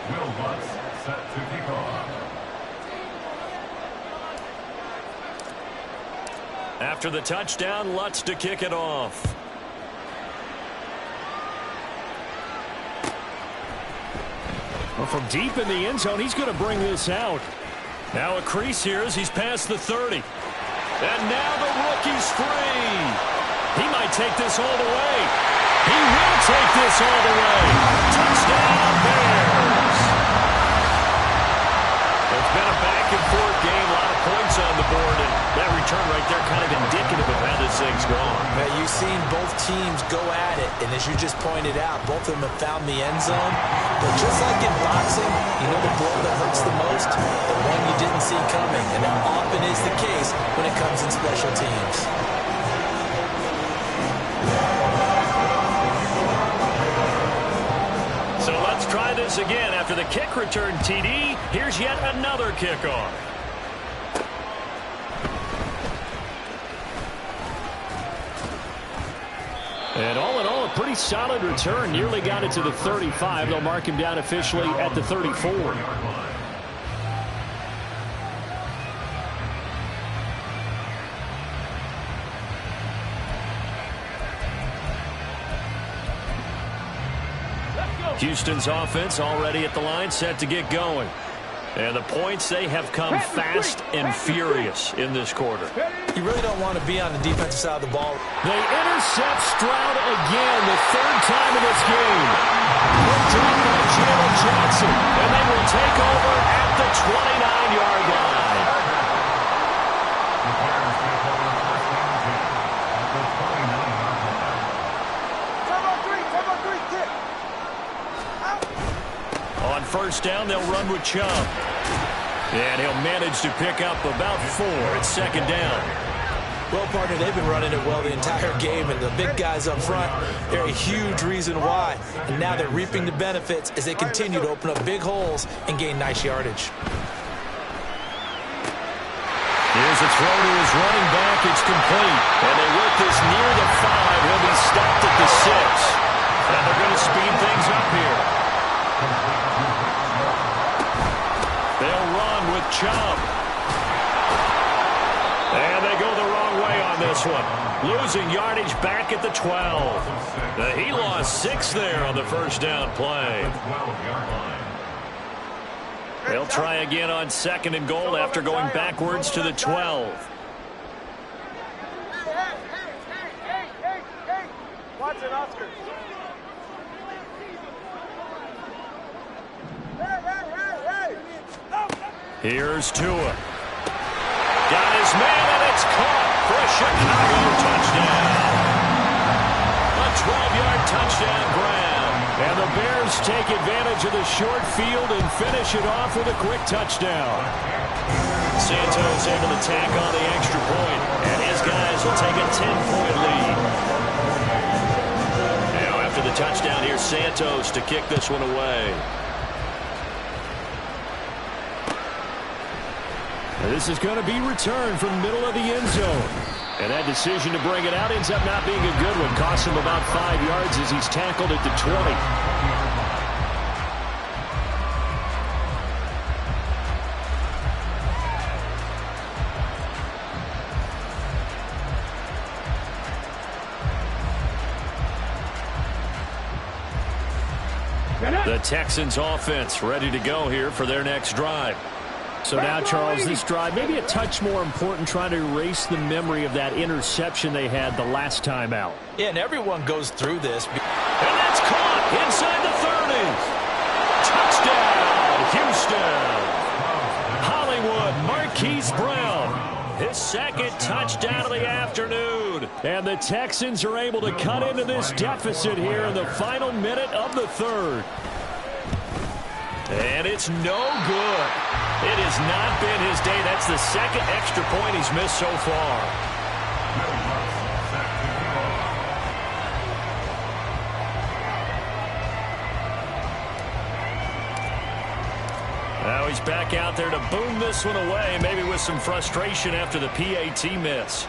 [SPEAKER 5] Will Lutz set to kick off.
[SPEAKER 6] After the touchdown, Lutz to kick it off. Well, from deep in the end zone, he's going to bring this out. Now a crease here as he's past the 30. And now the rookie's free. He might take this all the way. He will take this all the way. Touchdown, Bears. It's been a back-and-forth game, a lot of points on the board, and that return right there kind of indicative of how this thing's gone.
[SPEAKER 3] Yeah, you've seen both teams go at it, and as you just pointed out, both of them have found the end zone. But just like in boxing, you know the blow that hurts the most? The one you didn't see coming, and that often is the case when it comes in special teams.
[SPEAKER 1] tries again after the kick return TD. Here's yet another kickoff.
[SPEAKER 6] And all in all, a pretty solid return. Nearly got it to the 35. They'll mark him down officially at the 34.
[SPEAKER 1] Houston's offense already at the line, set to get going. And the points, they have come fast and furious in this quarter.
[SPEAKER 3] You really don't want to be on the defensive side of the ball.
[SPEAKER 6] They intercept Stroud again, the third time in this game. Quick drop by Jalen Johnson, and they will take over at the 29-yard line.
[SPEAKER 1] On first down, they'll run with Chubb. And he'll manage to pick up about 4 at second down.
[SPEAKER 3] Well, partner, they've been running it well the entire game, and the big guys up front, they're a huge reason why. And now they're reaping the benefits as they continue to open up big holes and gain nice yardage.
[SPEAKER 1] Here's a throw to his running back. It's complete. And they work this near the 5. He'll be stopped at the 6. And they're going to speed things up here. They'll run with Chubb. And they go the wrong way on this one. Losing yardage back at the 12. He lost 6 there on the first down play. They'll try again on second and goal after going backwards to the 12.
[SPEAKER 4] Watch it, Oscar.
[SPEAKER 1] Here's Tua. Got his man, and it's caught for a Chicago touchdown. A 12-yard touchdown grab. And the Bears take advantage of the short field and finish it off with a quick touchdown. Santos able to tack on the extra point, and his guys will take a 10-point lead. Now after the touchdown, here's Santos to kick this one away.
[SPEAKER 6] This is going to be returned from the middle of the end zone. And that decision to bring it out ends up not being a good one. Costs him about 5 yards as he's tackled at the 20.
[SPEAKER 1] The Texans offense ready to go here for their next drive.
[SPEAKER 6] So now, Charles, this drive maybe a touch more important, trying to erase the memory of that interception they had the last time out.
[SPEAKER 3] Yeah, and everyone goes through this.
[SPEAKER 1] And that's caught inside the 30. Touchdown, Houston. Hollywood, Marquise Brown. His second touchdown of the afternoon. And the Texans are able to cut into this deficit here in the final minute of the third. And it's no good. It has not been his day. That's the second extra point he's missed so far. Now he's back out there to boom this one away, maybe with some frustration after the PAT miss.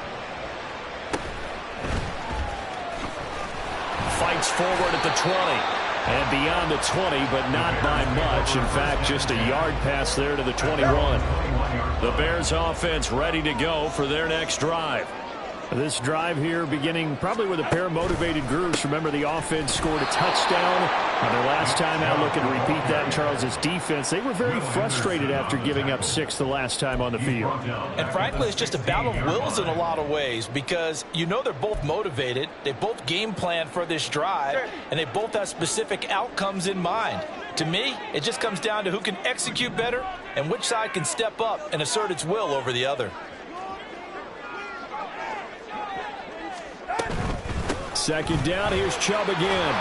[SPEAKER 1] Fights forward at the 20. And beyond the 20, but not by much. In fact, just a yard pass there to the 21. The Bears offense ready to go for their next drive.
[SPEAKER 6] This drive here beginning probably with a pair of motivated groups. Remember, the offense scored a touchdown on their last time out. Looking to repeat that in Charles's defense. They were very frustrated after giving up 6 the last time on the field.
[SPEAKER 3] And frankly, it's just a battle of wills in a lot of ways, because you know they're both motivated. They both game plan for this drive, and they both have specific outcomes in mind. To me, it just comes down to who can execute better and which side can step up and assert its will over the other.
[SPEAKER 6] Second down, here's Chubb again.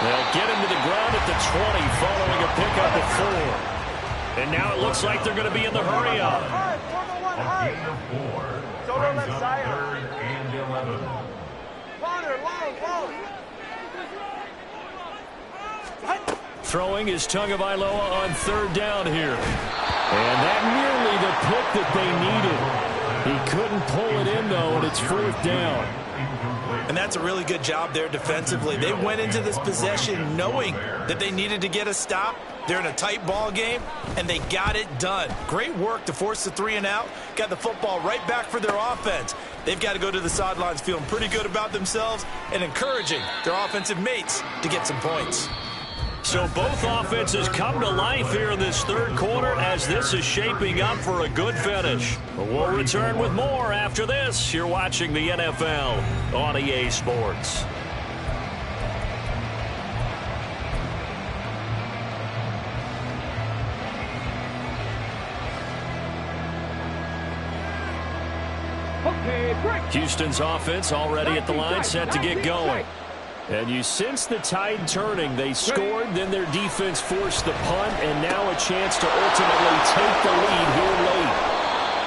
[SPEAKER 1] They'll get him to the ground at the 20 following a pickup of 4. And now it looks like they're going to be in the hurry up.
[SPEAKER 5] A gain of 4. Brings up 3rd and 11.
[SPEAKER 4] Longer, long.
[SPEAKER 6] Throwing is Tagovailoa on third down here. And that nearly the pick that they needed. He couldn't pull it in, though, and it's fourth down.
[SPEAKER 3] And that's a really good job there defensively. They went into this possession knowing that they needed to get a stop. They're in a tight ball game, and they got it done. Great work to force the 3 and out. Got the football right back for their offense. They've got to go to the sidelines feeling pretty good about themselves and encouraging their offensive mates to get some points.
[SPEAKER 1] So both offenses come to life here in this third quarter as this is shaping up for a good finish. We'll return with more after this. You're watching the NFL on EA Sports. Houston's offense already at the line, set to get going.
[SPEAKER 6] And you sense the tide turning. They scored, then their defense forced the punt, and now a chance to ultimately take the lead here late.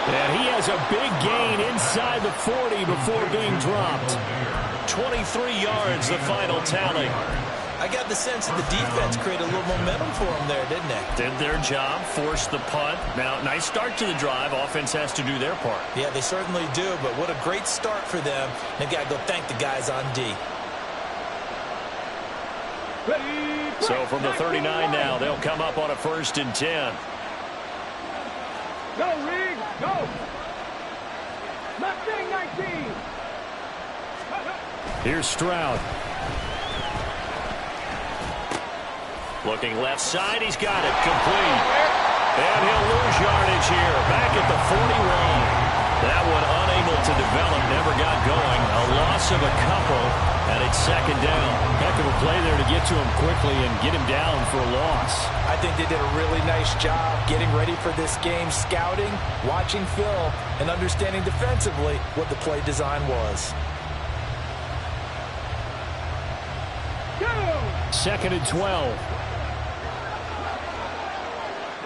[SPEAKER 6] And he has a big gain inside the 40 before being dropped.
[SPEAKER 1] 23 yards, the final tally.
[SPEAKER 3] I got the sense that the defense created a little momentum for them there, didn't they?
[SPEAKER 1] Did their job, forced the punt. Now, nice start to the drive. Offense has to do their part.
[SPEAKER 3] Yeah, they certainly do, but what a great start for them. They've got to go thank the guys on D.
[SPEAKER 1] So from the 39 now, they'll come up on a 1st and 10.
[SPEAKER 4] Go, Reed, go. Mustang 19.
[SPEAKER 6] Here's Stroud.
[SPEAKER 1] Looking left side, he's got it complete. And he'll lose yardage here, back at the 41. That one unable to develop, never got going. A loss of a couple, and it's 2nd down.
[SPEAKER 6] Heck of a play there to get to him quickly and get him down for a loss.
[SPEAKER 3] I think they did a really nice job getting ready for this game, scouting, watching film, and understanding defensively what the play design was.
[SPEAKER 6] 2nd and 12.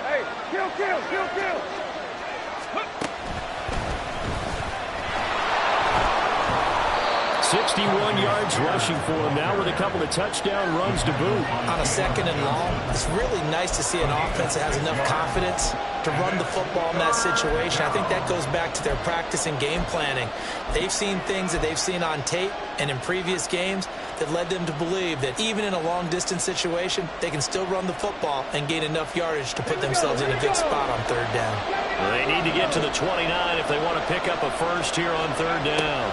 [SPEAKER 4] Hey, kill, kill, kill, kill.
[SPEAKER 6] 61 yards rushing for him now with a couple of touchdown runs to boot.
[SPEAKER 3] On a 2nd and long, it's really nice to see an offense that has enough confidence to run the football in that situation. I think that goes back to their practice and game planning. They've seen things that they've seen on tape and in previous games that led them to believe that even in a long-distance situation, they can still run the football and gain enough yardage to put themselves in a good spot on 3rd down.
[SPEAKER 1] They need to get to the 29 if they want to pick up a first here on 3rd down.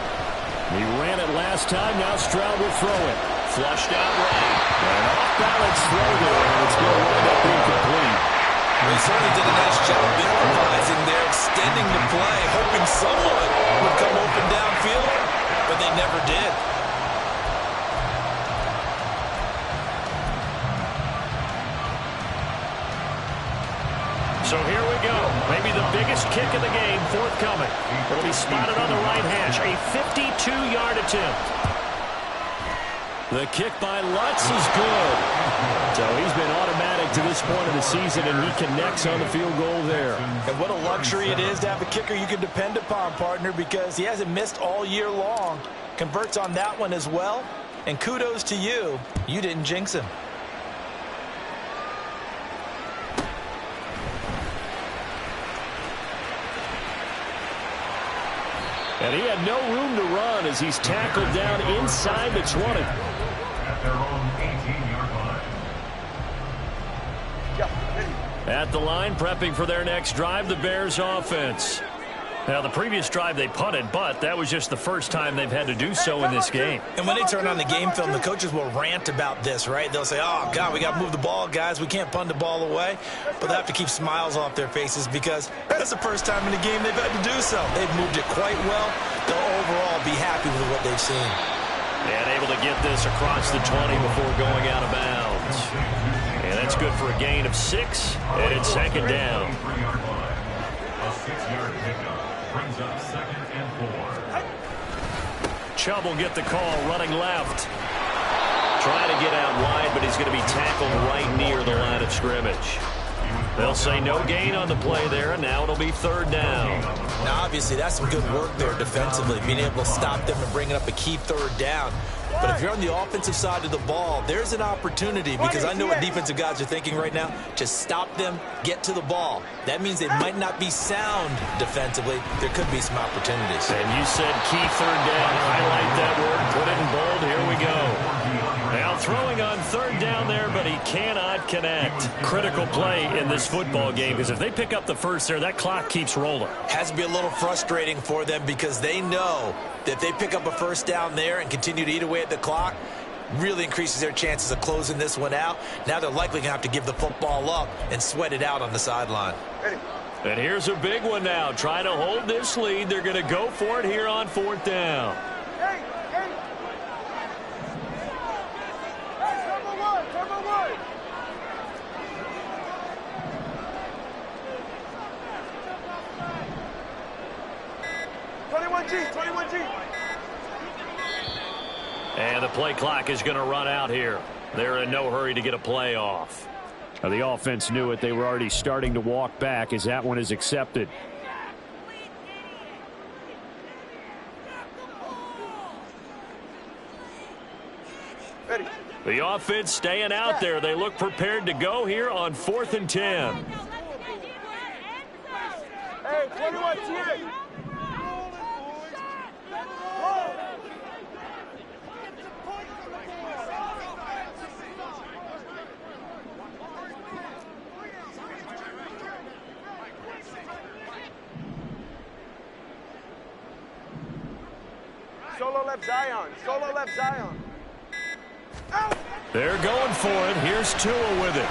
[SPEAKER 6] He ran it last time. Now Stroud will throw it.
[SPEAKER 1] Flushed out right.
[SPEAKER 6] An off-balance throw there, and it's going to wind up incomplete.
[SPEAKER 3] They certainly did a nice job improvising there, extending the play, hoping someone would come open downfield, but they never did.
[SPEAKER 1] So here we go. Maybe the biggest kick of the game forthcoming. It'll be spotted on the right hash. A 52-yard attempt.
[SPEAKER 6] The kick by Lutz is good. So he's been automatic to this point of the season, and he connects on the field goal there.
[SPEAKER 3] And what a luxury it is to have a kicker you can depend upon, partner, because he hasn't missed all year long. Converts on that one as well. And kudos to you. You didn't jinx him.
[SPEAKER 6] And he had no room to run as he's tackled down inside the 20.
[SPEAKER 5] At their own 18-yard line.
[SPEAKER 1] At the line, prepping for their next drive, the Bears offense. Now, the previous drive they punted, but that was just the first time they've had to do so in this game.
[SPEAKER 3] And when they turn on the game film, the coaches will rant about this, right? They'll say, oh, God, we got to move the ball, guys. We can't punt the ball away. But they have to keep smiles off their faces because that's the first time in the game they've had to do so. They've moved it quite well. They'll overall be happy with what they've seen.
[SPEAKER 1] And able to get this across the 20 before going out of bounds. And that's good for a gain of 6, and it's 2nd down.
[SPEAKER 5] A 6-yard pickup brings up 2nd and 4.
[SPEAKER 1] Chubb will get the call running left. Trying to get out wide, but he's going to be tackled right near the line of scrimmage. They'll say no gain on the play there, and now it'll be 3rd down.
[SPEAKER 3] Now, obviously, that's some good work there defensively, being able to stop them and bringing up a key 3rd down. But if you're on the offensive side of the ball, there's an opportunity, because I know what defensive guys are thinking right now. Just stop them, get to the ball. That means they might not be sound defensively. There could be some opportunities.
[SPEAKER 2] And you said key third down. Highlight that word. Put it in bold. Here we go. Now throwing on third down there, but he cannot connect. Critical play in this football game, because if they pick up the first there, that clock keeps rolling.
[SPEAKER 3] Has to be a little frustrating for them, because they know that if they pick up a first down there and continue to eat away at the clock, really increases their chances of closing this one out. Now they're likely going to have to give the football up and sweat it out on the sideline.
[SPEAKER 2] And here's a big one now. Trying to hold this lead. They're going to go for it here on fourth down. And the play clock is going to run out here. They're in no hurry to get a play off. Now, the offense knew it. They were already starting to walk back as that one is accepted.
[SPEAKER 4] Ready.
[SPEAKER 2] The offense staying out there. They look prepared to go here on 4th and 10.
[SPEAKER 4] Hey, 21 here. Solo left Zion. Solo left Zion. Out.
[SPEAKER 2] They're going for it. Here's Tua with it.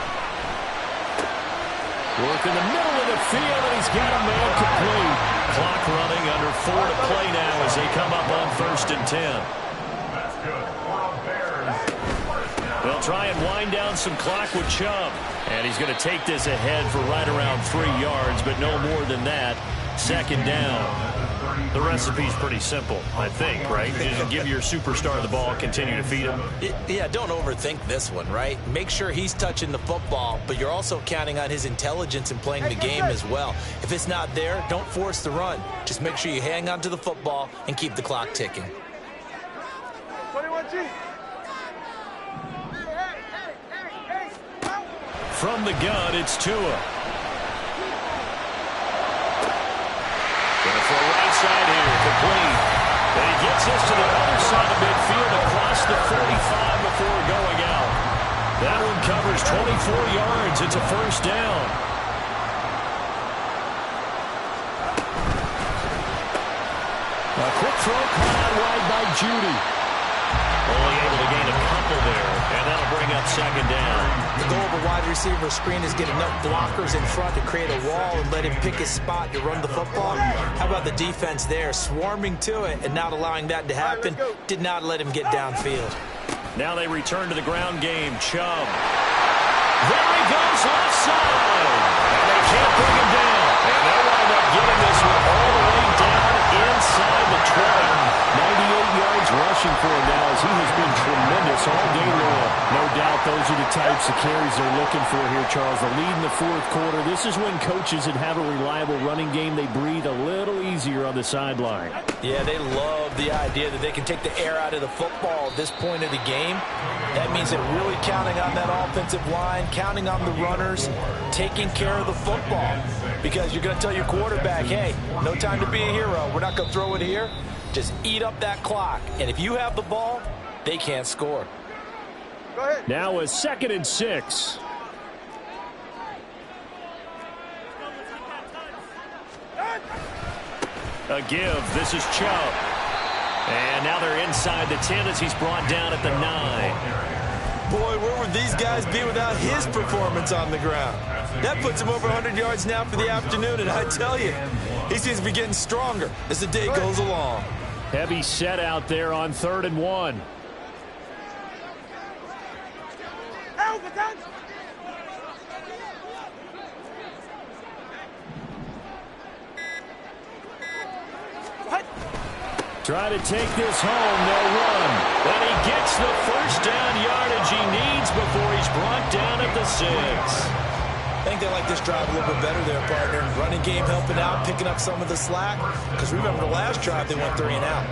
[SPEAKER 2] Work in the middle of the field, and he's got a man complete. Clock running, under 4 to play now as they come up on 1st and 10.
[SPEAKER 5] That's good for a Bears.
[SPEAKER 2] They'll try and wind down some clock with Chubb. And he's going to take this ahead for right around 3 yards, but no more than that. 2nd down. The recipe's pretty simple, I think, right? Just give your superstar the ball, continue to feed him.
[SPEAKER 3] Yeah, don't overthink this one, right? Make sure he's touching the football, but you're also counting on his intelligence in playing the game as well. If it's not there, don't force the run. Just make sure you hang on to the football and keep the clock ticking.
[SPEAKER 4] 21G.
[SPEAKER 2] From the gun, it's Tua. For right side here, complete. And he gets this to the other side of midfield across the 45 before going out. That one covers 24 yards. It's a 1st down. A quick throw caught out wide by Judy. Only able to gain a couple there, and that'll bring up 2nd down.
[SPEAKER 3] The goal of a wide receiver screen is get enough blockers in front to create a wall and let him pick his spot to run the football. How about the defense there, swarming to it and not allowing that to happen? Did not let him get downfield.
[SPEAKER 2] Now they return to the ground game. Chubb. There he goes, left side. And they can't bring him down. And they'll wind up getting this one all the way down inside the 20. 98 yards rushing for him now, as he has been tremendous all day long. No doubt those are the types of carries they're looking for here, Charles. The lead in the 4th quarter. This is when coaches that have a reliable running game, they breathe a little easier on the sideline.
[SPEAKER 3] Yeah, they love the idea that they can take the air out of the football at this point of the game. That means they're really counting on that offensive line, counting on the runners, taking care of the football. Because you're going to tell your quarterback, hey, no time to be a hero. We're not going to throw it here. Just eat up that clock. And if you have the ball, they can't score.
[SPEAKER 4] Go ahead.
[SPEAKER 2] Now a 2nd and 6. A give. This is Chubb. And now they're inside the 10 as he's brought down at the 9.
[SPEAKER 3] Boy, where would these guys be without his performance on the ground? That puts him over 100 yards now for the afternoon, and I tell you, he seems to be getting stronger as the day goes along.
[SPEAKER 2] Heavy set out there on 3rd and 1. Try to take this home, they'll run. And he gets the 1st down yardage he needs before he's brought down at the 6.
[SPEAKER 3] I think they like this drive a little bit better there, partner. Running game helping out, picking up some of the slack. Because remember the last drive, they went 3 and out.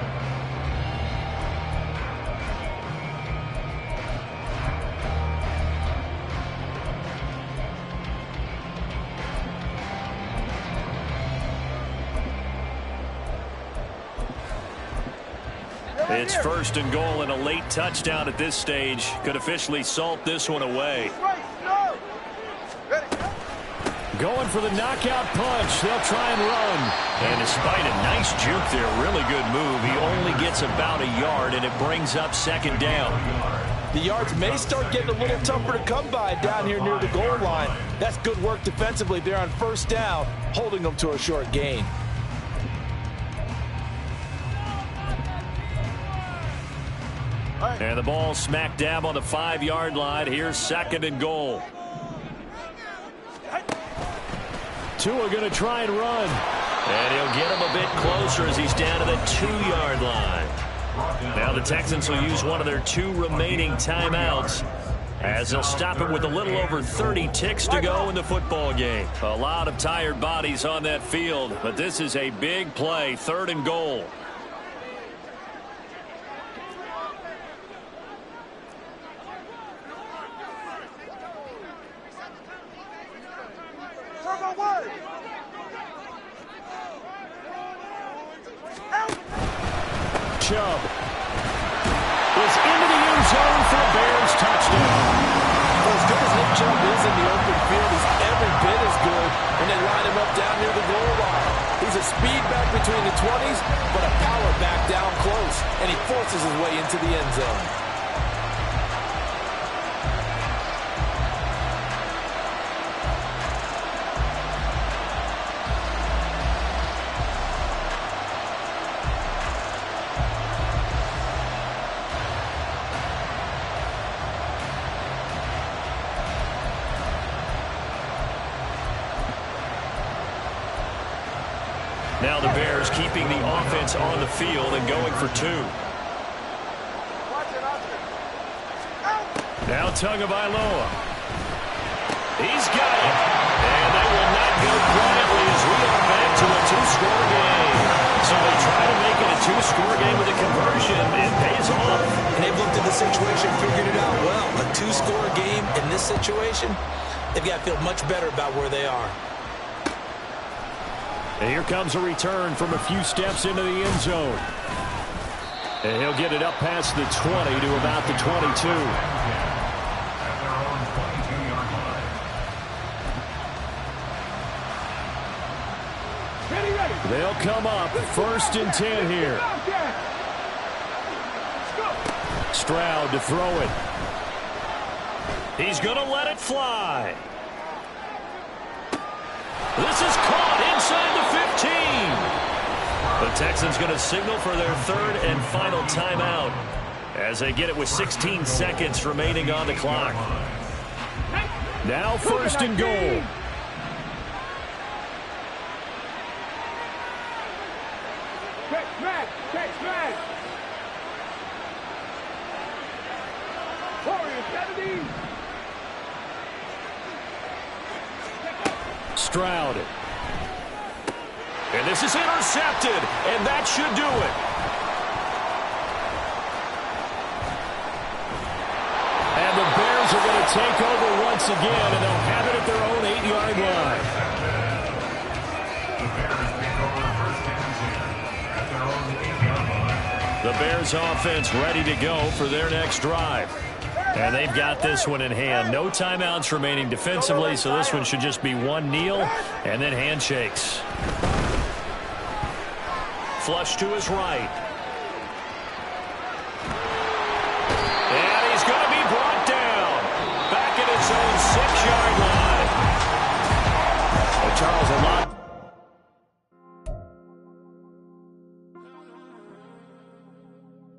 [SPEAKER 1] It's 1st and goal and a late touchdown at this stage could officially salt this one away.
[SPEAKER 6] Going for the knockout punch. They'll try and run.
[SPEAKER 1] And despite a nice juke there, really good move, he only gets about a yard, and it brings up 2nd down.
[SPEAKER 3] The yards may start getting a little tougher to come by down here near the goal line. That's good work defensively there on 1st down, holding them to a short gain.
[SPEAKER 1] And the ball smack dab on the 5-yard line. Here's 2nd and goal.
[SPEAKER 6] Tua going to try and run.
[SPEAKER 1] And he'll get him a bit closer as he's down to the 2-yard line. Now the Texans will use one of their 2 remaining timeouts as they'll stop it with a little over 30 ticks to go in the football game. A lot of tired bodies on that field, but this is a big play, 3rd and goal.
[SPEAKER 6] Chubb is into the end zone for a Bears touchdown.
[SPEAKER 3] For as good as Nick Chubb is in the open field, he's every bit as good when they line him up down near the goal line. He's a speed back between the 20s, but a power back down close, and he forces his way into the end zone.
[SPEAKER 1] Now the Bears keeping the offense on the field and going for 2.
[SPEAKER 6] Now Tagovailoa.
[SPEAKER 1] He's got it. And they will not go quietly as we are back to a 2-score game. So they try to make it a 2-score game with a conversion. It pays off.
[SPEAKER 3] And they've looked at the situation, figured it out well. A 2-score game in this situation, they've got to feel much better about where they are.
[SPEAKER 6] And here comes a return from a few steps into the end zone. And he'll get it up past the 20 to about the 22. They'll come up 1st and 10 here. Stroud to throw it.
[SPEAKER 1] He's going to let it fly. This is caught inside the 15. The Texans going to signal for their 3rd and final timeout as they get it with 16 seconds remaining on the clock.
[SPEAKER 6] Now 1st and goal.
[SPEAKER 4] Check smash. Warriors, 70.
[SPEAKER 6] Stroud.
[SPEAKER 1] And this is intercepted, and that should do it.
[SPEAKER 6] And the Bears are going to take over once again, and they'll have it at their own 8-yard line.
[SPEAKER 1] The Bears offense ready to go for their next drive. And they've got this one in hand. No timeouts remaining defensively, so this one should just be one kneel and then handshakes. Flush to his right. And he's going to be brought down. Back at his own 6-yard line.
[SPEAKER 6] Well, Charles, a